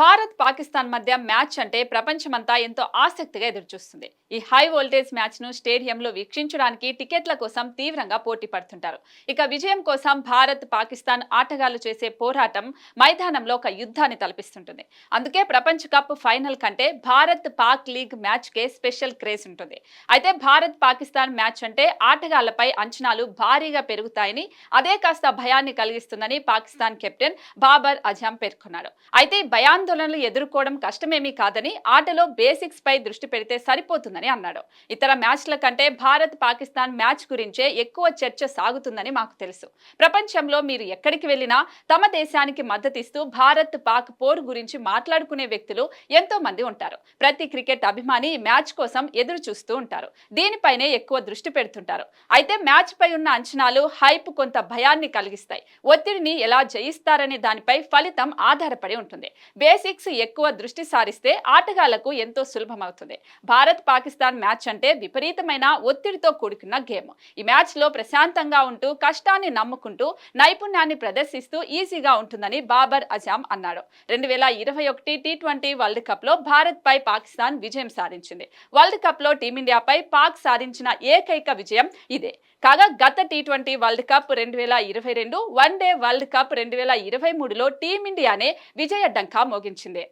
భారత్ పాకిస్తాన్ మధ్య మ్యాచ్ అంటే ప్రపంచమంతా ఎంతో ఆసక్తిగా ఎదురుచూస్తుంది. ఈ హై వోల్టేజ్ మ్యాచ్ ను స్టేడియంలో వీక్షించడానికి టికెట్ల కోసం తీవ్రంగా పోటీ పడుతుంటారు. ఇక విజయం కోసం భారత్ పాకిస్తాన్ ఆటగాళ్లు చేసే పోరాటం మైదానంలో ఒక యుద్ధాన్ని తలపిస్తుంటుంది. అందుకే ప్రపంచ కప్ ఫైనల్ కంటే భారత్ పాక్ లీగ్ మ్యాచ్ కే స్పెషల్ క్రేజ్ ఉంటుంది. అయితే భారత్ పాకిస్తాన్ మ్యాచ్ అంటే ఆటగాళ్లపై అంచనాలు భారీగా పెరుగుతాయని, అదే కాస్త భయాన్ని కలిగిస్తుందని పాకిస్తాన్ కెప్టెన్ బాబర్ అజమ్ పేర్కొన్నారు. అయితే భయాందోళనలు ఎదుర్కోవడం కష్టమేమీ కాదని, ఆటలో బేసిక్స్ పై దృష్టి పెడితే సరిపోతుందని అన్నాడు. ఇతర మ్యాచ్ల కంటే భారత్ పాకిస్తాన్ మ్యాచ్ గురించే ఎక్కువ చర్చ సాగుతుందని మాకు తెలుసు. ప్రపంచంలో మీరు ఎక్కడికి వెళ్ళినా తమ దేశానికి మద్దతిస్తూ భారత్ పాక్ పోరు గురించి మాట్లాడుకునే వ్యక్తులు ఎంతో మంది ఉంటారు. ప్రతి క్రికెట్ అభిమాని మ్యాచ్ కోసం ఎదురు చూస్తూ ఉంటారు. దీనిపైనే ఎక్కువ దృష్టి పెడుతుంటారు. అయితే మ్యాచ్ పై ఉన్న అంచనాలు, హైప్ కొంత భయాన్ని కలిగిస్తాయి. ఒత్తిడిని ఎలా జయిస్తారనే దానిపై ఫలితం ఆధారపడి ఉంటుంది. బేసిక్స్ ఎక్కువ దృష్టి సారిస్తే ఆటగాళ్లకు ఎంతో సులభమవుతుంది. భారత్ పాకిస్తాన్ మ్యాచ్ అంటే విపరీతమైన ఒత్తిడితో కూడుకున్న గేమ్. ఈ మ్యాచ్ లో ప్రశాంతంగా ఉంటూ కష్టాన్ని నమ్ముకుంటూ నైపుణ్యాన్ని ప్రదర్శిస్తూ ఈజీగా ఉంటుందని బాబర్ అజమ్ అన్నాడు. 2021 టీ20 వరల్డ్ కప్ లో భారత్ పై పాకిస్తాన్ విజయం సాధించింది. వరల్డ్ కప్ లో టీమిండియాపై పాక్ సాధించిన ఏకైక విజయం ఇదే. కాగా గత టీ20 world cup 2022, one day world cup 2023లో టీమిండియానే విజయ డంకా మోగించింది.